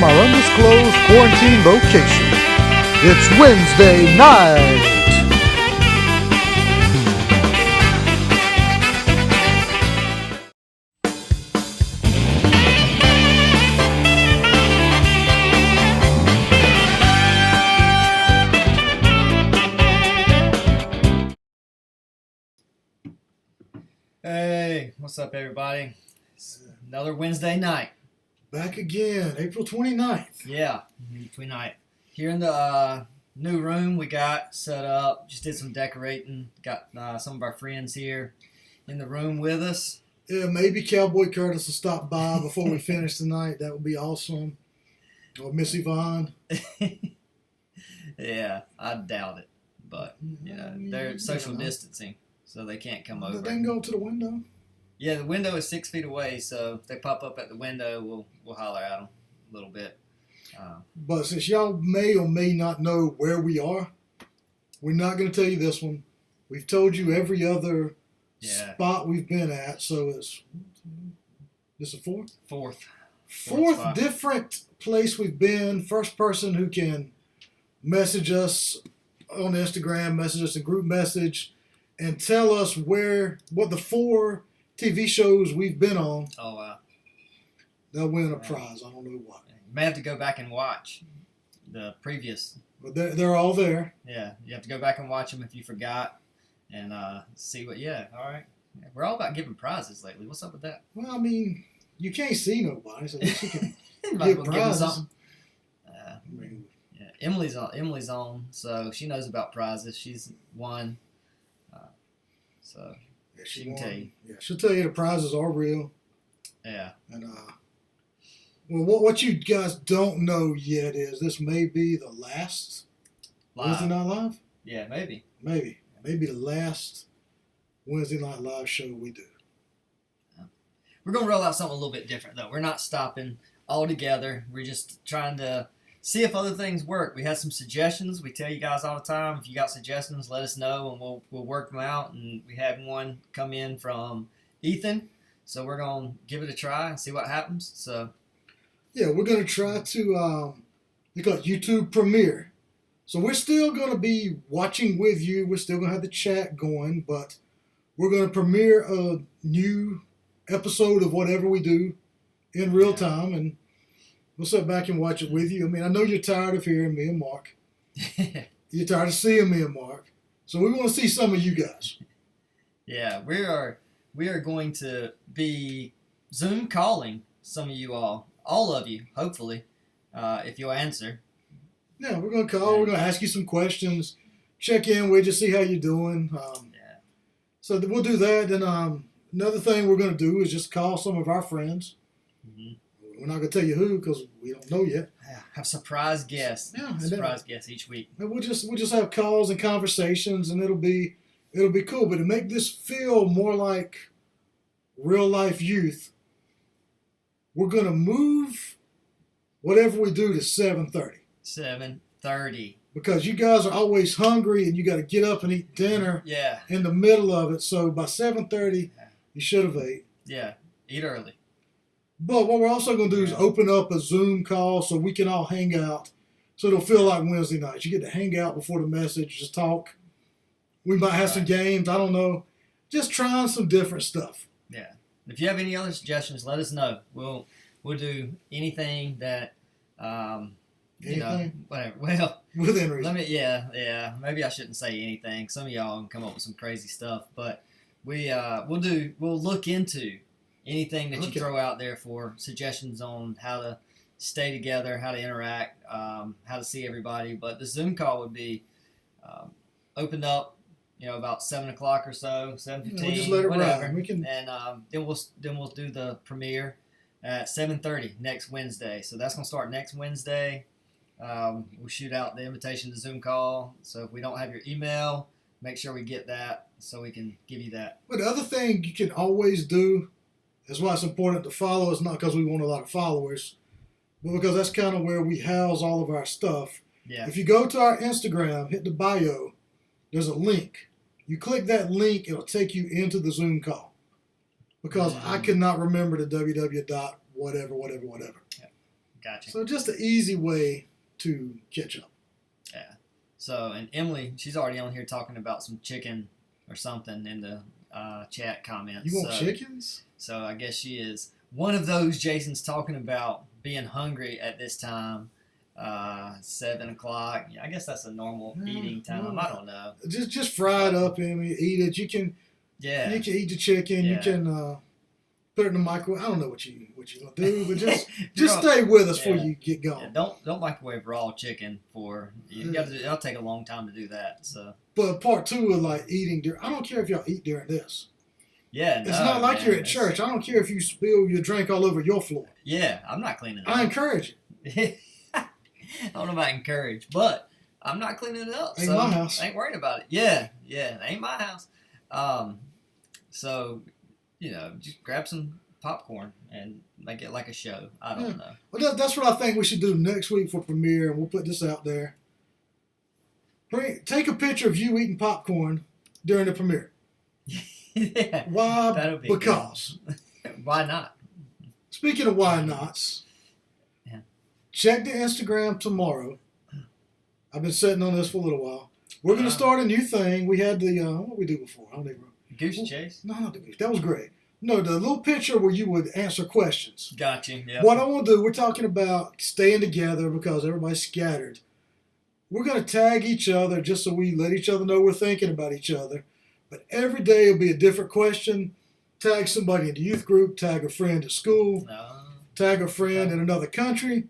from our undisclosed quarantine location. It's Wednesday night. Hey, what's up, everybody? It's another Wednesday night. Back again, April 29th. Yeah, night. Here in the new room we got set up. Just did some decorating. Got some of our friends here in the room with us. Yeah, maybe Cowboy Curtis will stop by before we finish tonight. That would be awesome. Or Miss Yvonne. Yeah, I doubt it. But, you know, they're social distancing, so they can't come over. They can go to the window. Yeah, the window is 6 feet away, so if they pop up at the window, we'll holler at them a little bit. But since y'all may or may not know where we are, we're not going to tell you this one. We've told you every other spot we've been at, so it's this is fourth? Fourth different place we've been. First person who can message us on Instagram, message us a group message, and tell us what the 4 TV shows we've been on. Oh, wow. They'll win a prize. I don't know what. You may have to go back and watch the previous. But they're all there. Yeah, you have to go back and watch them if you forgot and see what. Yeah, all right. Yeah, we're all about giving prizes lately. What's up with that? Well, I mean, you can't see nobody, so at least you can Might as give well give them prizes. something. Yeah, Emily's on, so she knows about prizes. She's won, so Yeah, she can tell you. Yeah, she'll tell you the prizes are real. Yeah. And well, what you guys don't know yet is this may be the last Wednesday Night Live. Yeah, maybe the last Wednesday Night Live show we do. We're gonna roll out something a little bit different though. We're not stopping altogether. We're just trying to see if other things work. We had some suggestions. We tell you guys all the time, if you got suggestions, let us know and we'll work them out. And we had one come in from Ethan, so we're gonna give it a try and see what happens. So yeah, we're gonna try to they got YouTube Premiere. So we're still gonna be watching with you. We're still gonna have the chat going, but we're gonna premiere a new episode of whatever we do in real time, and we'll sit back and watch it with you. I mean, I know you're tired of hearing me and Mark. You're tired of seeing me and Mark. So we want to see some of you guys. Yeah, we are going to be Zoom calling some of you all of you, hopefully, if you'll answer. Yeah, we're going to call. We're going to ask you some questions, check in with you, see how you're doing. So we'll do that. Then another thing we're going to do is just call some of our friends. Mm-hmm. We're not going to tell you who because we don't know yet. Yeah, have surprise guests. Yeah, surprise guests each week. And we'll just have calls and conversations, and it'll be cool. But to make this feel more like real life youth, we're going to move whatever we do to 7:30. 7:30. Because you guys are always hungry and you got to get up and eat dinner in the middle of it. So by 7:30, you should have ate. Yeah, eat early. But what we're also going to do is open up a Zoom call so we can all hang out. So it'll feel like Wednesday nights. You get to hang out before the message, just talk. We might have some games. I don't know. Just trying some different stuff. Yeah. If you have any other suggestions, let us know. We'll do anything that whatever. Well, within reason. Maybe I shouldn't say anything. Some of y'all can come up with some crazy stuff, but we'll look into anything that you throw out there for suggestions on how to stay together, how to interact, how to see everybody. But the Zoom call would be opened up, about 7 o'clock or so, 7:15. We'll just let it whatever. ride. We can... And then we'll do the premiere at 7:30 next Wednesday. So that's gonna start next Wednesday. We'll shoot out the invitation to Zoom call. So if we don't have your email, make sure we get that so we can give you that. But the other thing you can always do, that's why it's important to follow us, not because we want a lot of followers, but because that's kind of where we house all of our stuff. Yeah. If you go to our Instagram, hit the bio, there's a link. You click that link, it'll take you into the Zoom call. Because I could not remember the www. whatever. Yeah. Gotcha. So just an easy way to catch up. Yeah. So, and Emily, she's already on here talking about some chicken or something in the chat comments. You want chickens? So I guess she is one of those Jason's talking about being hungry at this time. 7 o'clock. I guess that's a normal eating time. I don't know. Just fry it up and eat it. You can eat the chicken. Yeah. You can put it in the microwave. I don't know what you gonna do, but just stay with us before you get going. Yeah, don't microwave raw chicken for you. Got to. It'll take a long time to do that. So. But part 2 of like eating during. I don't care if y'all eat during this. Yeah, it's not like you're at church. I don't care if you spill your drink all over your floor. Yeah, I'm not cleaning it up. I encourage it. I don't know about encourage, but I'm not cleaning it up. Ain't my house. I ain't worried about it. Yeah, it ain't my house. So, just grab some popcorn and make it like a show. I don't know. Well, that's what I think we should do next week for premiere, and we'll put this out there. Take a picture of you eating popcorn during the premiere. Yeah. Why? That'll be because. Why not? Speaking of why nots, check the Instagram tomorrow. I've been sitting on this for a little while. We're going to start a new thing. We had the, what did we do before? I don't even remember. Goose chase? No, not the goose. That was great. No, the little picture where you would answer questions. Gotcha. Yeah. What I want to do, we're talking about staying together because everybody's scattered. We're going to tag each other just so we let each other know we're thinking about each other. But every day will be a different question. Tag somebody in the youth group, tag a friend at school, tag a friend in another country.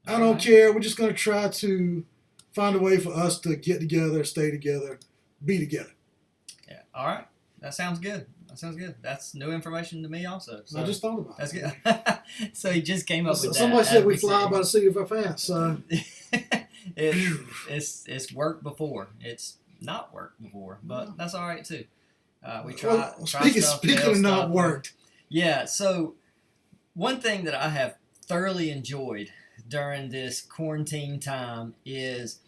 I don't care. We're just going to try to find a way for us to get together, stay together, be together. Yeah. All right. That sounds good. That's new information to me also. So I just thought about that's it. That's good. So he just came up with that. Somebody said we fly by the seat of our pants. So. It's worked before. It's not worked before, but that's all right too. We try. Speaking of not worked. Yeah. So one thing that I have thoroughly enjoyed during this quarantine time is,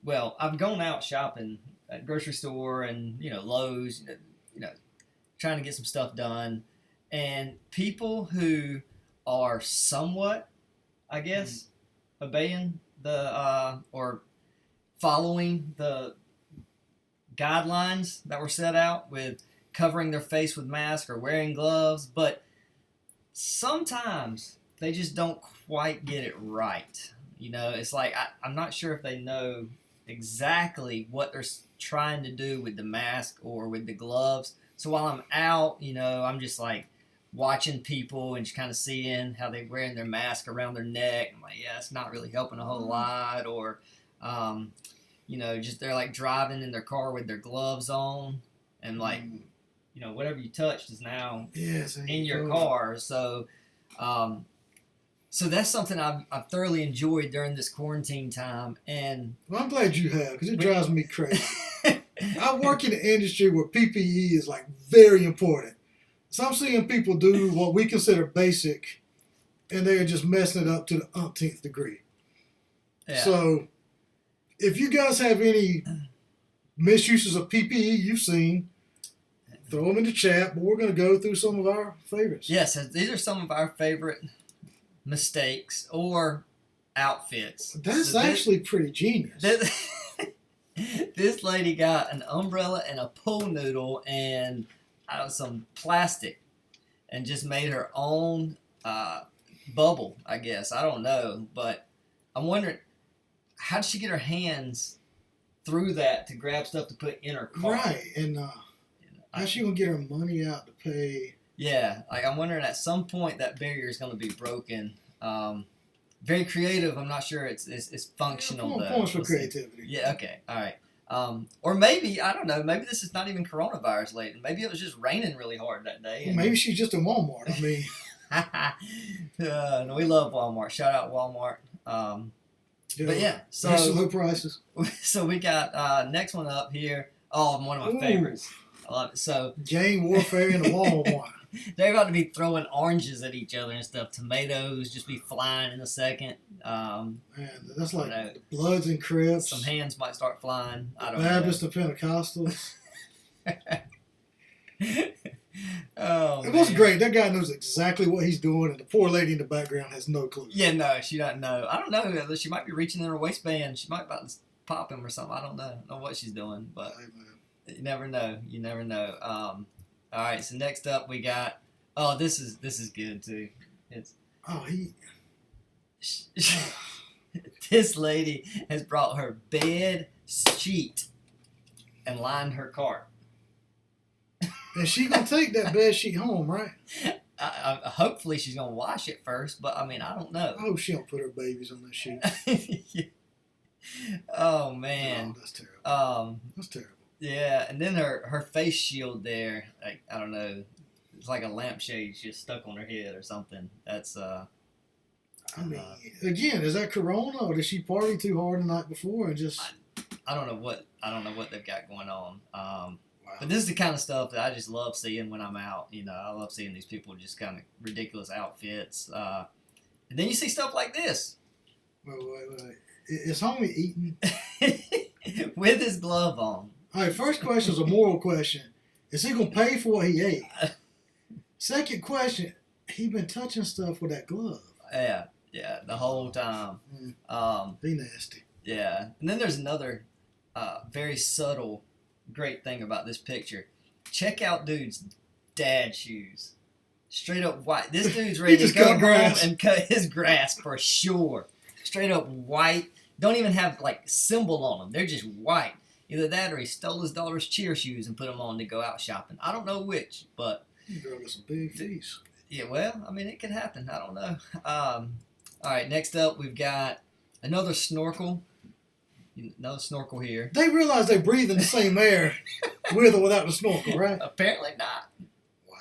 I've gone out shopping at grocery store and Lowe's, trying to get some stuff done, and people who are somewhat, I guess, obeying the or following the guidelines that were set out with covering their face with masks or wearing gloves, but sometimes they just don't quite get it right. It's like I'm not sure if they know exactly what they're trying to do with the mask or with the gloves. So while I'm out, I'm just like watching people and just kind of seeing how they're wearing their mask around their neck. I'm like, yeah, it's not really helping a whole lot. Or, just they're like driving in their car with their gloves on, and like, whatever you touched is now in your car. So, so that's something I've thoroughly enjoyed during this quarantine time. And I'm glad you have, because it drives me crazy. I work in an industry where PPE is like very important. So I'm seeing people do what we consider basic, and they're just messing it up to the umpteenth degree. Yeah. So if you guys have any misuses of PPE you've seen, throw them in the chat, but we're going to go through some of our favorites. Yes, these are some of our favorite mistakes or outfits. That's actually pretty genius. This lady got an umbrella and a pool noodle and some plastic and just made her own bubble, I guess. I don't know, but I'm wondering, how did she get her hands through that to grab stuff to put in her car? Right, and how's she going to get her money out to pay? Yeah, like I'm wondering at some point that barrier is going to be broken. Very creative. I'm not sure it's functional though. Points for creativity. Yeah. Okay. All right. Or maybe, I don't know. Maybe this is not even coronavirus related. Maybe it was just raining really hard that day. Well, maybe she's just in Walmart. I mean, no, we love Walmart. Shout out Walmart. But yeah, so low prices. So we got next one up here. Oh, one of my favorites. I love it. So gang warfare in the Walmart. They're about to be throwing oranges at each other and stuff. Tomatoes just be flying in a second. Man, that's like the Bloods and Crips. Some hands might start flying. I don't know. Baptists and Pentecostals. Oh, It was man. great. That guy knows exactly what he's doing, and the poor lady in the background has no clue. Yeah, no, she doesn't know. I don't know. She might be reaching in her waistband. She might about to pop him or something. I don't know what she's doing, but Hey, man. you never know. You never know. All right. So next up we got. Oh, this is good too. It's Oh, he. this lady has brought her bed sheet and lined her cart. And she gonna take that bed sheet home, right? Hopefully she's gonna wash it first, but I mean I don't know. I hope she don't put her babies on that sheet. Oh man. Oh, that's terrible. That's terrible. Yeah, and then her face shield there, like I don't know, it's like a lampshade just stuck on her head or something. That's I mean, again, is that Corona or did she party too hard the night before and just? I don't know what they've got going on. Wow. But this is the kind of stuff that I just love seeing when I'm out. You know, I love seeing these people just kind of ridiculous outfits. And then you see stuff like this. Wait. Is homie eating? With his glove on. All right, first question is a moral question. Is he going to pay for what he ate? Second question, he been touching stuff with that glove. Yeah, the whole time. Be nasty. Yeah, and then there's another very subtle, great thing about this picture. Check out dude's dad shoes. Straight up white. This dude's ready to go home and cut his grass for sure. Straight up white. Don't even have like symbol on them. They're just white. Either that or he stole his daughter's cheer shoes and put them on to go out shopping. I don't know which, but You girl got some big feet. yeah, well, I mean, it could happen. I don't know. All right, next up, we've got another snorkel. Another snorkel here. They realize they breathe in the same air with or without the snorkel, right? Apparently not. Wow.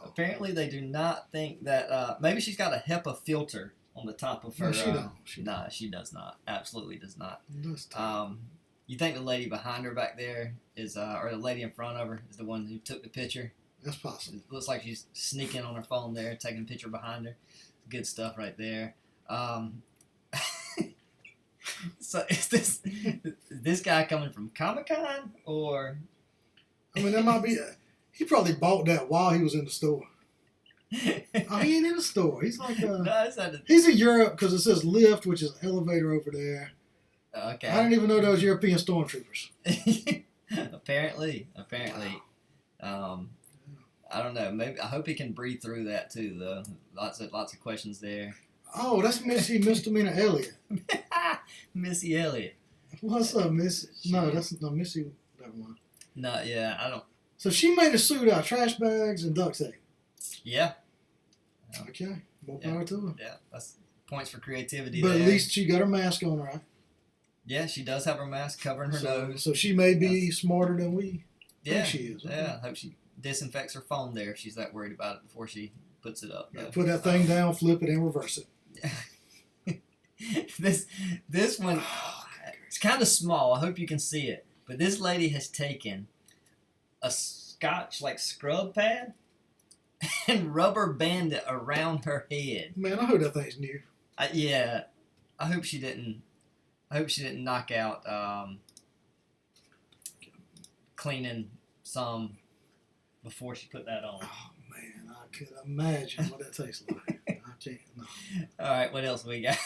Apparently they do not think that. Maybe she's got a HEPA filter on the top of her. No, she don't. She does not. Absolutely does not. That's You think the lady behind her back there is, or the lady in front of her is the one who took the picture? possible. It looks like she's sneaking on her phone there, taking a picture behind her. Good stuff right there. So is this guy coming from Comic-Con or? I mean, that might be. He probably bought that while he was in the store. Oh, he ain't in the store. He's like, No, he's in Europe because it says lift, which is an elevator over there. Okay. I didn't even know those European stormtroopers. Apparently. I don't know. Maybe I hope he can breathe through that too, though. Lots of questions there. Oh, that's Missy Misdemeanor Elliott. Missy Elliott. What's up, Missy? No, that's not Missy. Never mind. No, yeah, I don't. So she made a suit out of trash bags and duct tape. Yeah. Okay, more power to her. Yeah, that's points for creativity. But there. at least she got her mask on, right? Yeah, she does have her mask covering her nose. So she may be smarter than we think she is. Okay. Yeah, I hope she disinfects her phone there if she's that worried about it before she puts it up. Yeah, put that thing down, flip it, and reverse it. This one, it's kind of small. I hope you can see it. But this lady has taken a Scotch like scrub pad and rubber band it around her head. Man, I hope that thing's new. Yeah, I hope she didn't knock out cleaning some before she put that on. Oh man, I could imagine what that tastes like. I can't. No. All right, what else we got?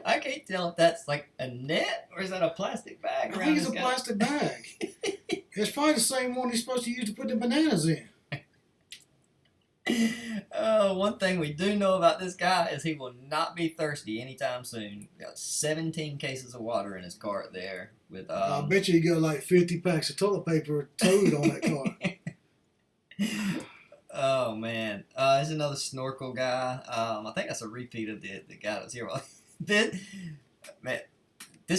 I can't tell if that's like a net or is that a plastic bag. I think it's a plastic bag. It's probably the same one he's supposed to use to put the bananas in. One thing we do know about this guy is he will not be thirsty anytime soon. Got 17 cases of water in his cart there. With I bet you he got like 50 packs of toilet paper towed on that cart. Oh man, there's another snorkel guy. I think that's a repeat of the guy that's here. This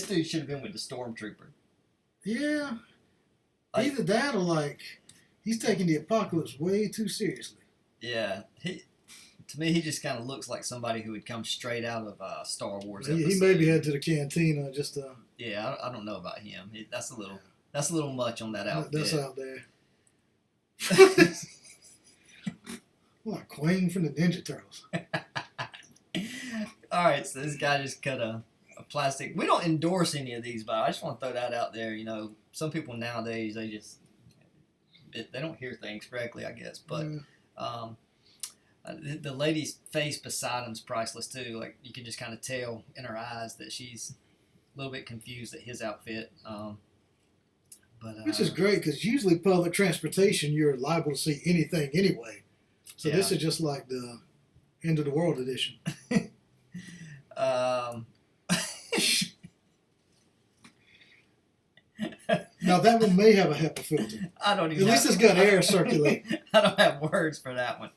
dude should have been with the stormtrooper. Yeah, either that or like he's taking the apocalypse way too seriously. Yeah, to me he just kind of looks like somebody who would come straight out of Star Wars. He maybe head to the cantina just to. Yeah, I don't know about him. That's a little much on that outfit. That's out there. Like Queen from the Ninja Turtles. All right, so this guy just cut a a plastic. We don't endorse any of these, but I just want to throw that out there. You know, some people nowadays they don't hear things correctly, I guess. But the lady's face beside him's priceless too. Like you can just kind of tell in her eyes that she's a little bit confused at his outfit. Which is great because usually public transportation you're liable to see anything anyway. So this is just like the end of the world edition. Now that one may have a HEPA filter. I don't even. At least it's got air circulating. I don't have words for that one.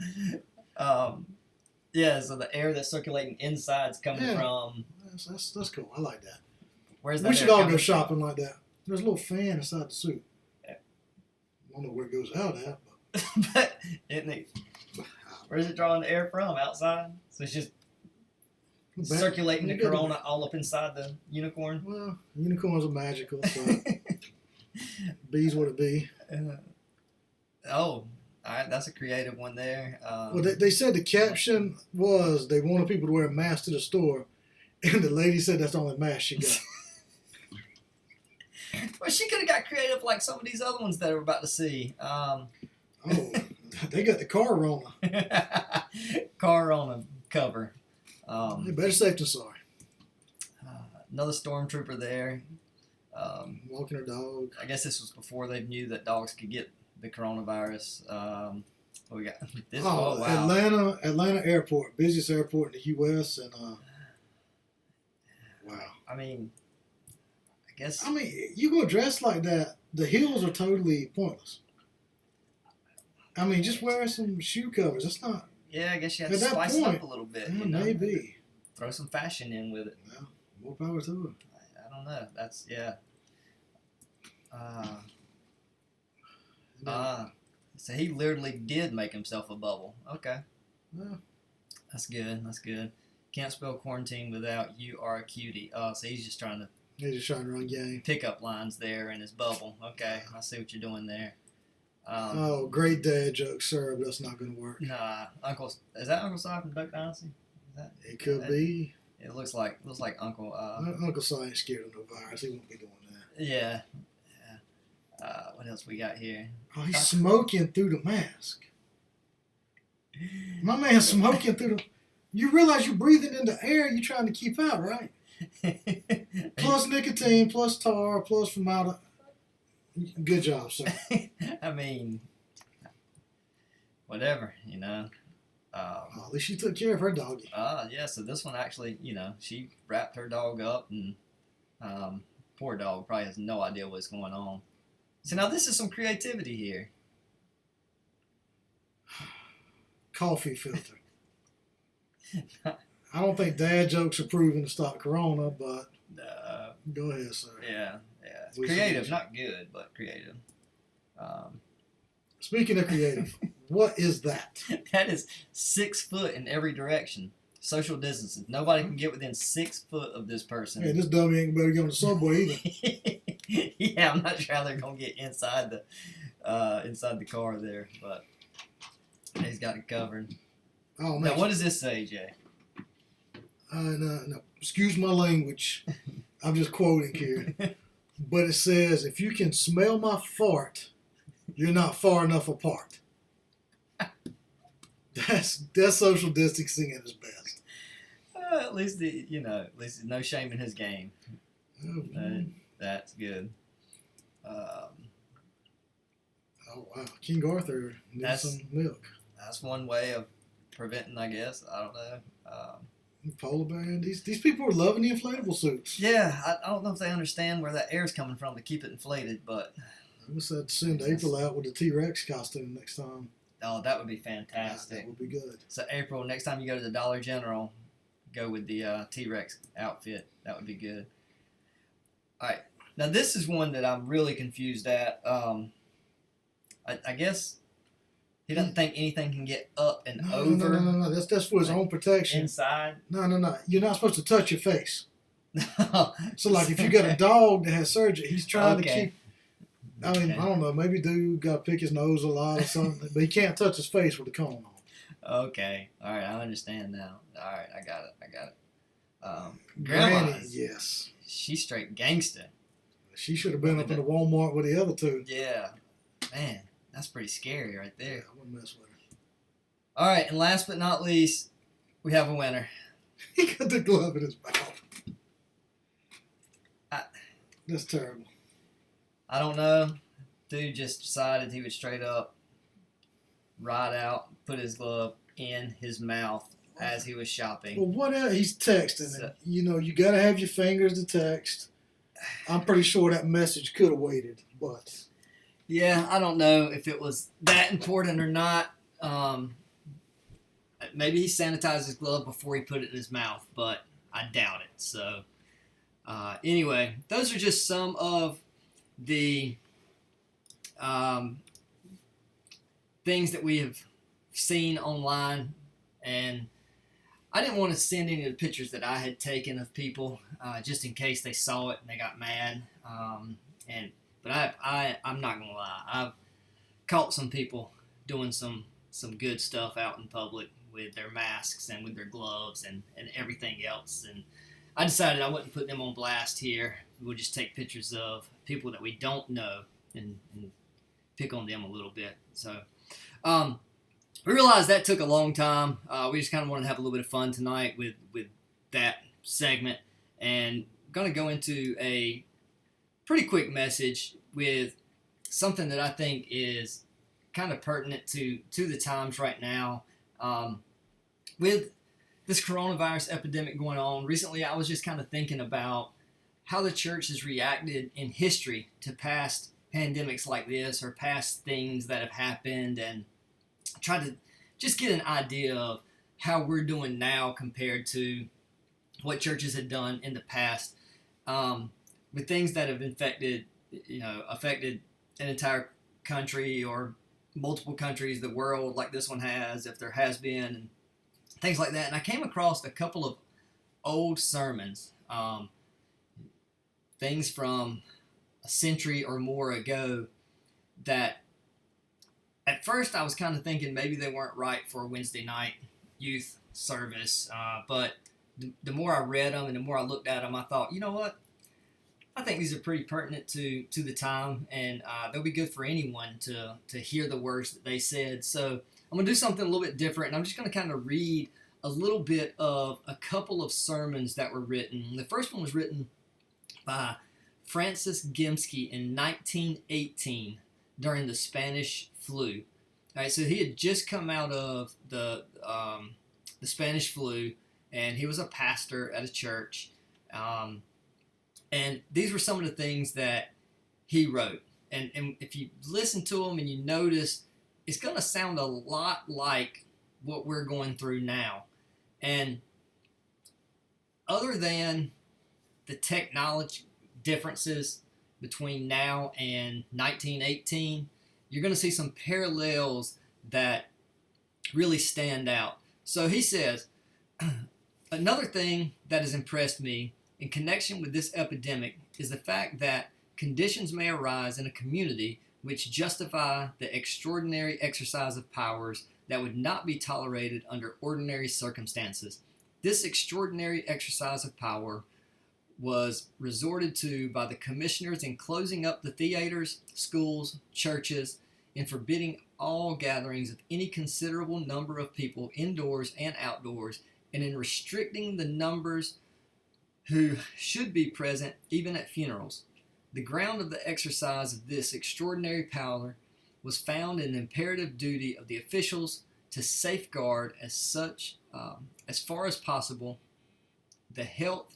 Yeah, so the air that's circulating inside's coming from. That's cool. I like that. Where's that? We should all go shopping like that. There's a little fan inside the suit. Yeah. I don't know where it goes out at, but. But isn't it? Where's it drawing the air from? Outside? So it's just circulating the corona all up inside the unicorn? Well, unicorns are magical, so bees what it be. All right, that's a creative one there. Well, they said the caption was they wanted people to wear a mask to the store, and the lady said that's the only mask she got. Well, she could have got creative like some of these other ones that we're about to see. They got the car Rona. Car Rona cover. They better safe than sorry. Another stormtrooper there. Walking her dog. I guess this was before they knew that dogs could get the coronavirus. What we got? This, wow. Atlanta Airport, busiest airport in the U.S. and wow. I mean, you go dressed like that, the heels are totally pointless. I mean, just wear some shoe covers. It's not. Yeah, I guess you have to spice it up a little bit. Yeah, you know? Maybe. Throw some fashion in with it. Yeah, more power to it. I don't know. That's, yeah. So he literally did make himself a bubble. Okay. Yeah. That's good. That's good. Can't spell quarantine without you are a cutie. Oh, so he's just trying to run game. Pick up lines there in his bubble. Okay, I see what you're doing there. Great dad joke, sir, but that's not going to work. Nah, is that Uncle Si from Duck Dynasty? It could be. It looks like Uncle. Uncle Si ain't scared of no virus. He won't be doing that. Yeah. What else we got here? Oh, he's smoking through the mask. My man's smoking through the. You realize you're breathing in the air you're trying to keep out, right? Plus nicotine, plus tar, plus formaldehyde. Good job, sir. I mean, whatever, you know. At least she took care of her doggy. Yeah, so this one actually, you know, she wrapped her dog up and poor dog probably has no idea what's going on. So now this is some creativity here. Coffee filter. I don't think dad jokes are proven to stop corona, but go ahead, sir. Yeah. It's creative, not good, but creative. Speaking of creative, what is that? That is 6 foot in every direction. Social distancing. Nobody can get within 6 foot of this person. Hey, this dummy ain't better get on the subway either. Yeah, I'm not sure how they're gonna get inside the car there, but he's got it covered. Oh man! Now, what does this say, Jay? No, excuse my language. I'm just quoting here, but it says, "If you can smell my fart, you're not far enough apart." That's social distancing at its best. At least no shame in his game. That's good. Oh wow, King Arthur needs some milk. That's one way of preventing, I guess. I don't know. Polar bear. These people are loving the inflatable suits. Yeah, I don't know if they understand where that air's coming from to keep it inflated, but I guess I'd send April out with the T-Rex costume next time. Oh, that would be fantastic. That would be good. So April, next time you go to the Dollar General, go with the T-Rex outfit. That would be good. All right. Now, this is one that I'm really confused at. I guess he doesn't think anything can get up and over. No. That's for his own protection. Inside? No. You're not supposed to touch your face. So, like, if you got a dog that has surgery, he's trying to keep... I mean, I don't know. Maybe dude got to pick his nose a lot or something, but he can't touch his face with the cone on. Okay. All right. I understand now. All right. I got it. Granny, yeah. Yes. She's straight gangster. She should have been up in the Walmart with the other two. Yeah. Man, that's pretty scary right there. Yeah, I wouldn't mess with her. All right, and last but not least, we have a winner. He got the glove in his mouth. That's terrible. I don't know. Dude just decided he would straight up ride out, put his glove in his mouth as he was shopping. Well, what else? He's texting. So, you got to have your fingers to text. I'm pretty sure that message could have waited, but. Yeah, I don't know if it was that important or not. Maybe he sanitized his glove before he put it in his mouth, but I doubt it. So, anyway, those are just some of the things that we have seen online, and I didn't want to send any of the pictures that I had taken of people just in case they saw it and they got mad. But I'm not gonna lie, I've caught some people doing some good stuff out in public with their masks and with their gloves and everything else, and I decided I wouldn't put them on blast here. We'll just take pictures of people that we don't know and pick on them a little bit. So we realized that took a long time. We just kind of wanted to have a little bit of fun tonight with that segment, and going to go into a pretty quick message with something that I think is kind of pertinent to the times right now. With this coronavirus epidemic going on, recently I was just kind of thinking about how the church has reacted in history to past pandemics like this or past things that have happened, and try to just get an idea of how we're doing now compared to what churches had done in the past, with things that have affected an entire country or multiple countries, the world, like this one has, if there has been, and things like that. And I came across a couple of old sermons, things from a century or more ago, that at first I was kind of thinking maybe they weren't right for a Wednesday night youth service, but the more I read them and the more I looked at them, I thought, you know what? I think these are pretty pertinent to the time, and they'll be good for anyone to hear the words that they said. So I'm going to do something a little bit different, and I'm just going to kind of read a little bit of a couple of sermons that were written. The first one was written by Francis Gimski in 1918 during the Spanish flu. All right, so he had just come out of the Spanish flu, and he was a pastor at a church. And these were some of the things that he wrote. And if you listen to them and you notice, it's going to sound a lot like what we're going through now. And other than the technology differences between now and 1918, you're going to see some parallels that really stand out. So he says, another thing that has impressed me in connection with this epidemic is the fact that conditions may arise in a community which justify the extraordinary exercise of powers that would not be tolerated under ordinary circumstances. This extraordinary exercise of power was resorted to by the commissioners in closing up the theaters, schools, churches, in forbidding all gatherings of any considerable number of people indoors and outdoors, and in restricting the numbers who should be present even at funerals. The ground of the exercise of this extraordinary power was found in the imperative duty of the officials to safeguard as far as possible, the health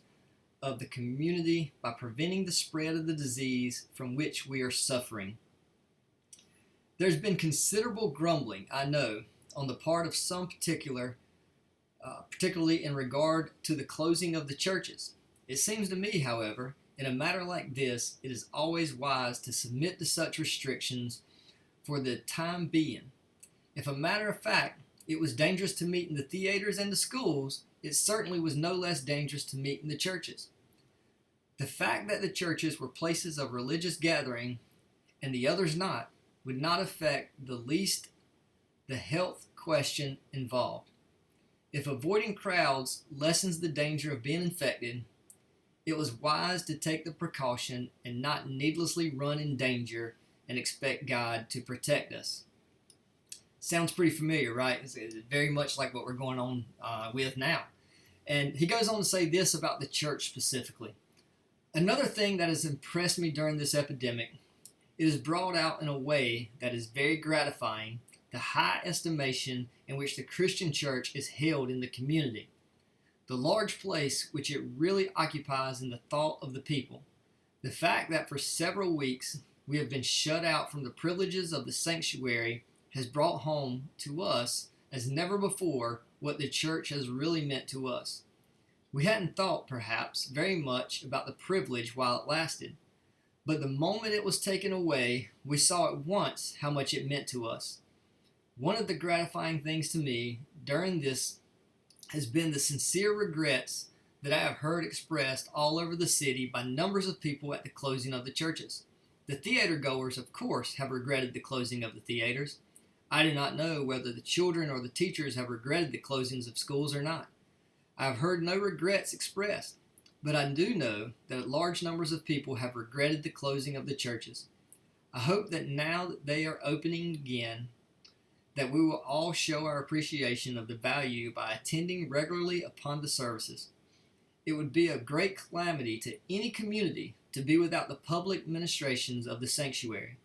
of the community by preventing the spread of the disease from which we are suffering. There's been considerable grumbling, I know, on the part of some particularly in regard to the closing of the churches. It seems to me, however, in a matter like this, it is always wise to submit to such restrictions for the time being. If a matter of fact, it was dangerous to meet in the theaters and the schools, it certainly was no less dangerous to meet in the churches. The fact that the churches were places of religious gathering and the others not would not affect the least the health question involved. If avoiding crowds lessens the danger of being infected, It was wise to take the precaution and not needlessly run in danger and expect God to protect us. Sounds pretty familiar, right? It's very much like what we're going on with now. And he goes on to say this about the church specifically. Another thing that has impressed me during this epidemic, it is brought out in a way that is very gratifying the high estimation in which the Christian church is held in the community, the large place which it really occupies in the thought of the people, the fact that for several weeks we have been shut out from the privileges of the sanctuary has brought home to us as never before what the church has really meant to us. We hadn't thought, perhaps, very much about the privilege while it lasted, but the moment it was taken away, we saw at once how much it meant to us. One of the gratifying things to me during this has been the sincere regrets that I have heard expressed all over the city by numbers of people at the closing of the churches. The theater goers, of course, have regretted the closing of the theaters. I do not know whether the children or the teachers have regretted the closings of schools or not. I have heard no regrets expressed, but I do know that large numbers of people have regretted the closing of the churches. I hope that now that they are opening again, that we will all show our appreciation of the value by attending regularly upon the services. It would be a great calamity to any community to be without the public ministrations of the sanctuary.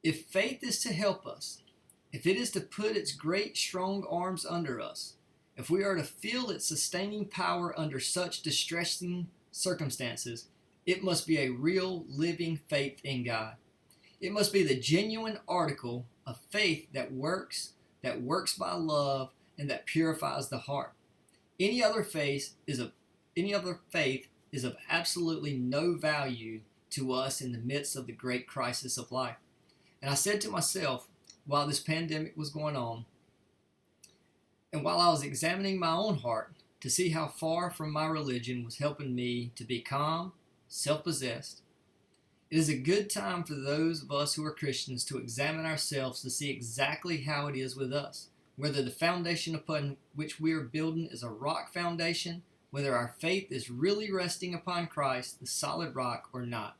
If faith is to help us, if it is to put its great strong arms under us, if we are to feel its sustaining power under such distressing circumstances, it must be a real living faith in God. It must be the genuine article of faith that works by love, and that purifies the heart. Any other faith is of absolutely no value to us in the midst of the great crisis of life. And I said to myself, while this pandemic was going on, and while I was examining my own heart to see how far from my religion was helping me to be calm, self-possessed, it is a good time for those of us who are Christians to examine ourselves to see exactly how it is with us, whether the foundation upon which we are building is a rock foundation, whether our faith is really resting upon Christ, the solid rock, or not.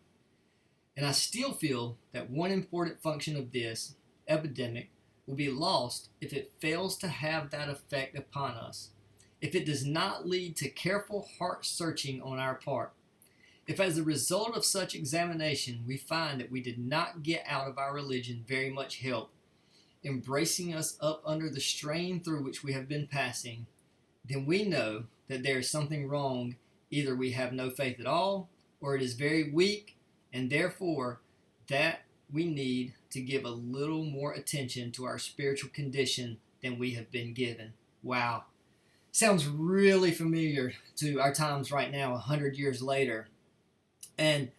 And I still feel that one important function of this epidemic will be lost if it fails to have that effect upon us, if it does not lead to careful heart searching on our part. If as a result of such examination we find that we did not get out of our religion very much help, embracing us up under the strain through which we have been passing, then we know that there is something wrong. Either we have no faith at all, or it is very weak, and therefore that we need to give a little more attention to our spiritual condition than we have been given. Wow. Sounds really familiar to our times right now, 100 years later. And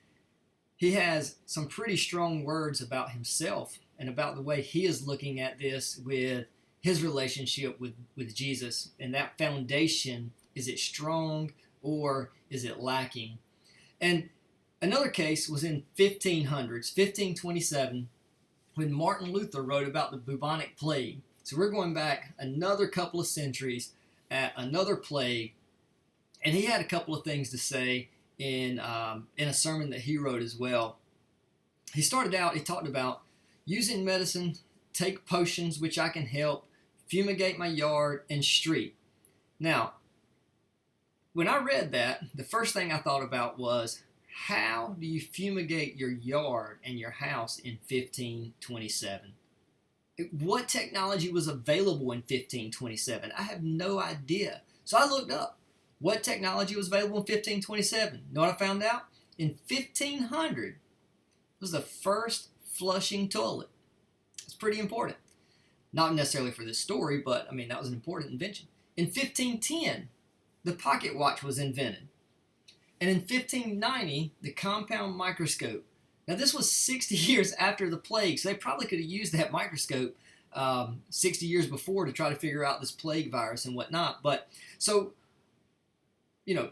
he has some pretty strong words about himself and about the way he is looking at this with his relationship with Jesus. And that foundation, is it strong or is it lacking? And another case was in 1527, when Martin Luther wrote about the bubonic plague. So we're going back another couple of centuries at another plague. And he had a couple of things to say in a sermon that he wrote as well. He started out, he talked about using medicine, take potions which I can help, fumigate my yard and street. Now, when I read that, the first thing I thought about was, how do you fumigate your yard and your house in 1527? What technology was available in 1527? I have no idea. So I looked up what technology was available in 1527. You know what I found out? In 1500 was the first flushing toilet. It's pretty important. Not necessarily for this story, but I mean, that was an important invention. In 1510, the pocket watch was invented. And in 1590, the compound microscope. Now, this was 60 years after the plague, so they probably could have used that microscope 60 years before to try to figure out this plague virus and whatnot. But so,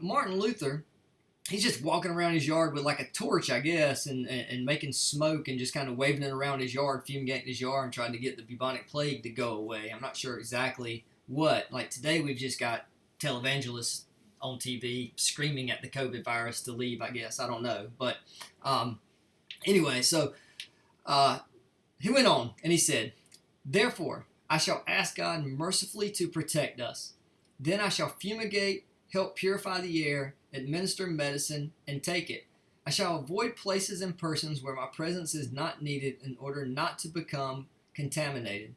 Martin Luther, he's just walking around his yard with like a torch, I guess, and making smoke and just kind of waving it around his yard, fumigating his yard and trying to get the bubonic plague to go away. I'm not sure exactly what. Like today, we've just got televangelists on TV screaming at the COVID virus to leave, I guess. I don't know. But anyway, so he went on and he said, "Therefore, I shall ask God mercifully to protect us. Then I shall fumigate, help purify the air, administer medicine, and take it. I shall avoid places and persons where my presence is not needed in order not to become contaminated,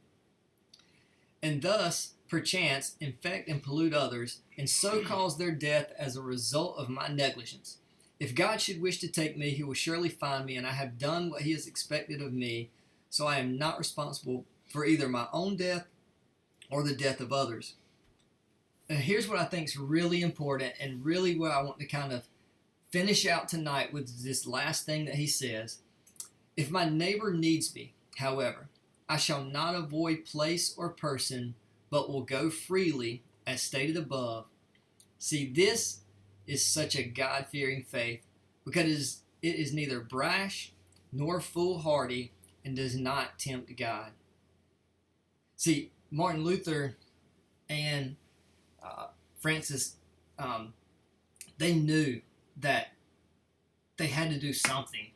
and thus, perchance, infect and pollute others, and so cause their death as a result of my negligence. If God should wish to take me, he will surely find me, and I have done what he has expected of me, so I am not responsible for either my own death or the death of others." And here's what I think is really important, and really what I want to kind of finish out tonight with this last thing that he says. "If my neighbor needs me, however, I shall not avoid place or person, but will go freely, as stated above. See, this is such a God-fearing faith, because it is neither brash nor foolhardy and does not tempt God." See, Martin Luther and Francis, they knew that they had to do something.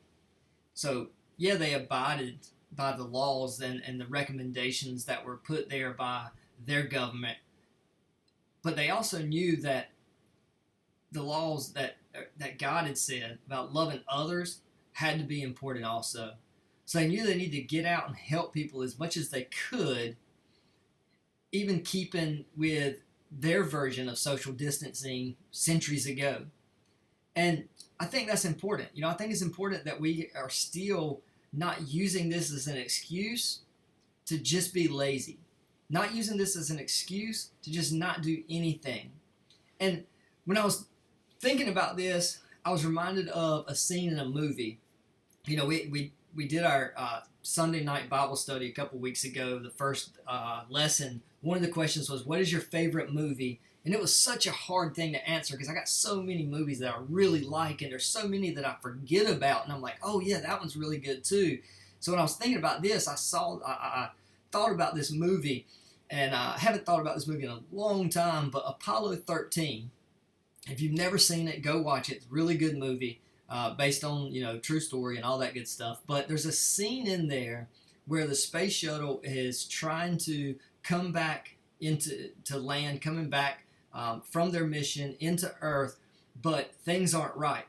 So, yeah, they abided by the laws and the recommendations that were put there by their government. But they also knew that the laws that God had said about loving others had to be important also. So they knew they needed to get out and help people as much as they could, even keeping with their version of social distancing centuries ago. And I think that's important. I think it's important that we are still not using this as an excuse to just be lazy. Not using this as an excuse to just not do anything. And when I was thinking about this, I was reminded of a scene in a movie. We did our Sunday night Bible study a couple weeks ago. The first lesson, one of the questions was, what is your favorite movie? And it was such a hard thing to answer because I got so many movies that I really like, and there's so many that I forget about, and I'm like, oh yeah, that one's really good too. So when I was thinking about this, I thought about this movie, and I haven't thought about this movie in a long time, but Apollo 13. If you've never seen it, go watch it. It's a really good movie, based on true story and all that good stuff. But there's a scene in there where the space shuttle is trying to come back into land, coming back from their mission into Earth, but things aren't right.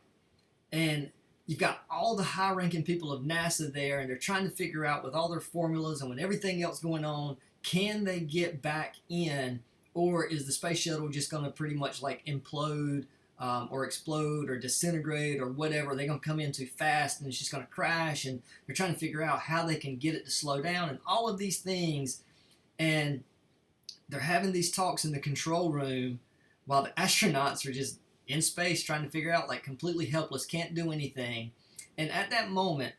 And you've got all the high-ranking people of NASA there, and they're trying to figure out, with all their formulas and with everything else going on, can they get back in, or is the space shuttle just going to pretty much like implode or explode or disintegrate or whatever? They're going to come in too fast and it's just going to crash, and they're trying to figure out how they can get it to slow down and all of these things. And they're having these talks in the control room while the astronauts are just in space trying to figure out, like, completely helpless, can't do anything. And at that moment,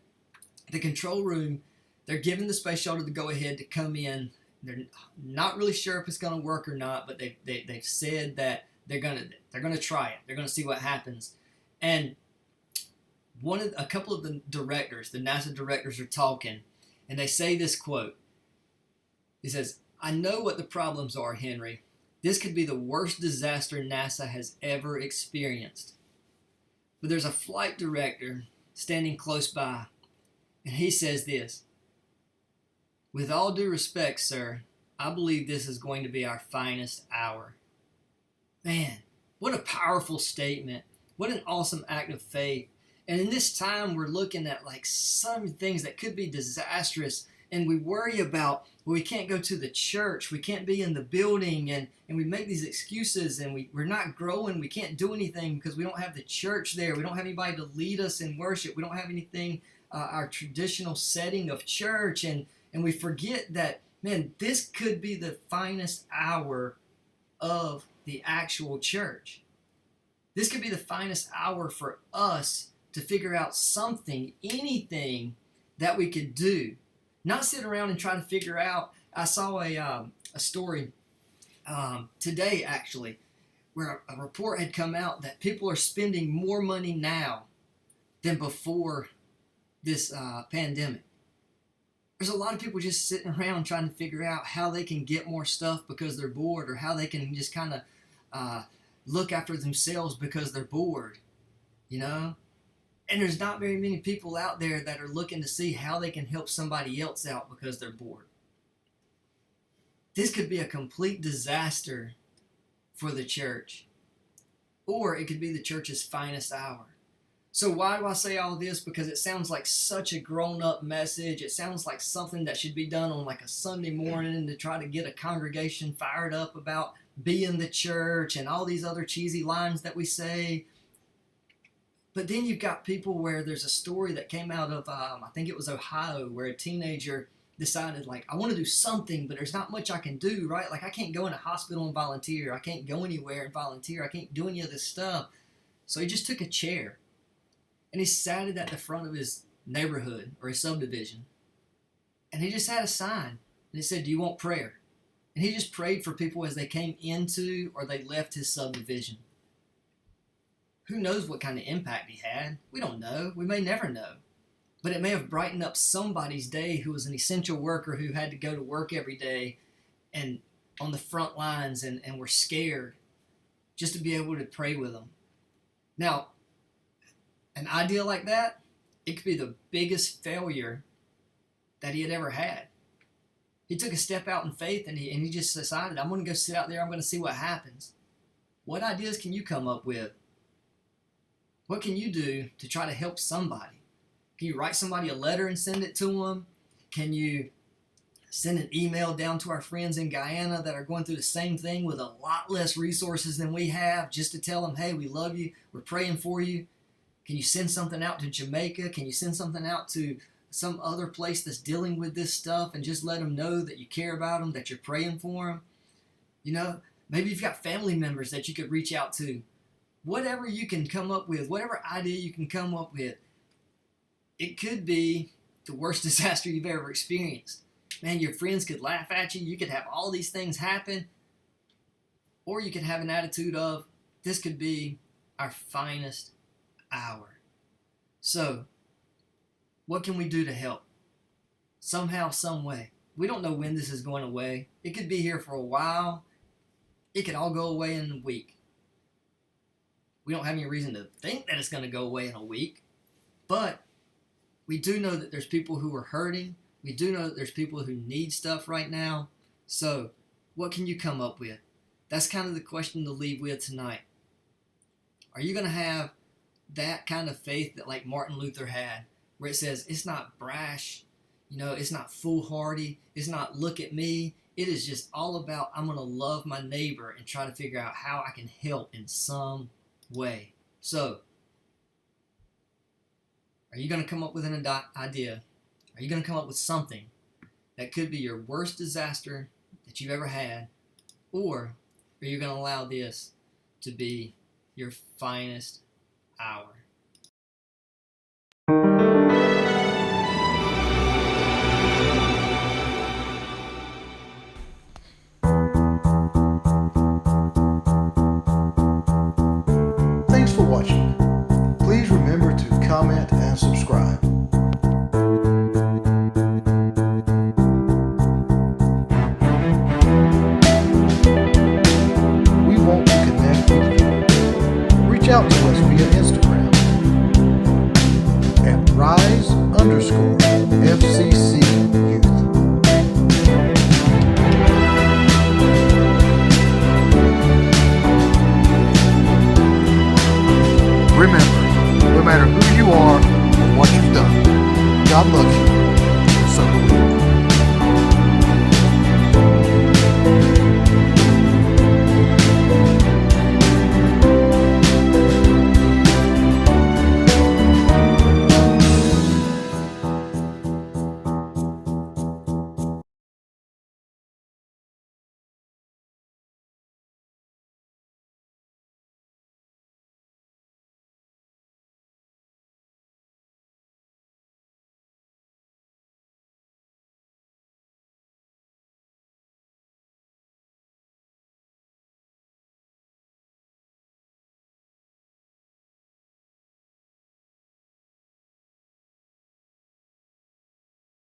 the control room, they're giving the space shuttle the go-ahead to come in. They're not really sure if it's going to work or not, but they've said that they're gonna try it. They're gonna see what happens. And a couple of the directors, the NASA directors, are talking, and they say this quote. He says, "I know what the problems are, Henry. This could be the worst disaster NASA has ever experienced." But there's a flight director standing close by, and he says this: "With all due respect, sir, I believe this is going to be our finest hour." Man, what a powerful statement. What an awesome act of faith. And in this time, we're looking at like some things that could be disastrous, and we worry about, well, we can't go to the church, we can't be in the building, and we make these excuses, and we're not growing, we can't do anything because we don't have the church there, we don't have anybody to lead us in worship, we don't have anything, our traditional setting of church, and we forget that, man, this could be the finest hour of the actual church. This could be the finest hour for us to figure out something, anything that we could do. Not sit around and try to figure out. I saw a story today, actually, where a report had come out that people are spending more money now than before this pandemic. There's a lot of people just sitting around trying to figure out how they can get more stuff because they're bored, or how they can just kind of look after themselves because they're bored, you know? And there's not very many people out there that are looking to see how they can help somebody else out because they're bored. This could be a complete disaster for the church, or it could be the church's finest hour. So why do I say all this? Because it sounds like such a grown-up message. It sounds like something that should be done on like a Sunday morning to try to get a congregation fired up about being the church and all these other cheesy lines that we say. But then you've got people where there's a story that came out of, I think it was Ohio, where a teenager decided, like, I want to do something, but there's not much I can do, right? Like, I can't go in a hospital and volunteer. I can't go anywhere and volunteer. I can't do any of this stuff. So he just took a chair and he sat it at the front of his neighborhood or his subdivision. And he just had a sign. And it said, "Do you want prayer?" And he just prayed for people as they came into or they left his subdivision. Who knows what kind of impact he had? We don't know. We may never know. But it may have brightened up somebody's day who was an essential worker who had to go to work every day and on the front lines and were scared, just to be able to pray with them. Now, an idea like that, it could be the biggest failure that he had ever had. He took a step out in faith and he just decided, I'm going to go sit out there, I'm going to see what happens. What ideas can you come up with? What can you do to try to help somebody? Can you write somebody a letter and send it to them? Can you send an email down to our friends in Guyana that are going through the same thing with a lot less resources than we have, just to tell them, hey, we love you, we're praying for you? Can you send something out to Jamaica? Can you send something out to some other place that's dealing with this stuff and just let them know that you care about them, that you're praying for them? You know, maybe you've got family members that you could reach out to. Whatever you can come up with, whatever idea you can come up with, it could be the worst disaster you've ever experienced. Man, your friends could laugh at you. You could have all these things happen. Or you could have an attitude of, this could be our finest hour. So, what can we do to help? Somehow, some way. We don't know when this is going away. It could be here for a while. It could all go away in a week. We don't have any reason to think that it's going to go away in a week. But we do know that there's people who are hurting. We do know that there's people who need stuff right now. So, what can you come up with? That's kind of the question to leave with tonight. Are you going to have that kind of faith that like Martin Luther had, where it says it's not brash, you know, it's not foolhardy, it's not look at me. It is just all about I'm going to love my neighbor and try to figure out how I can help in some way. So, are you going to come up with an idea? Are you going to come up with something that could be your worst disaster that you've ever had? Or are you going to allow this to be your finest hour? Thanks for watching. Please remember to comment and subscribe. We want to connect with you. Reach out to us via Instagram at rise_FCC Youth. Remember, no matter who you are or what you've done, God loves you, so do we.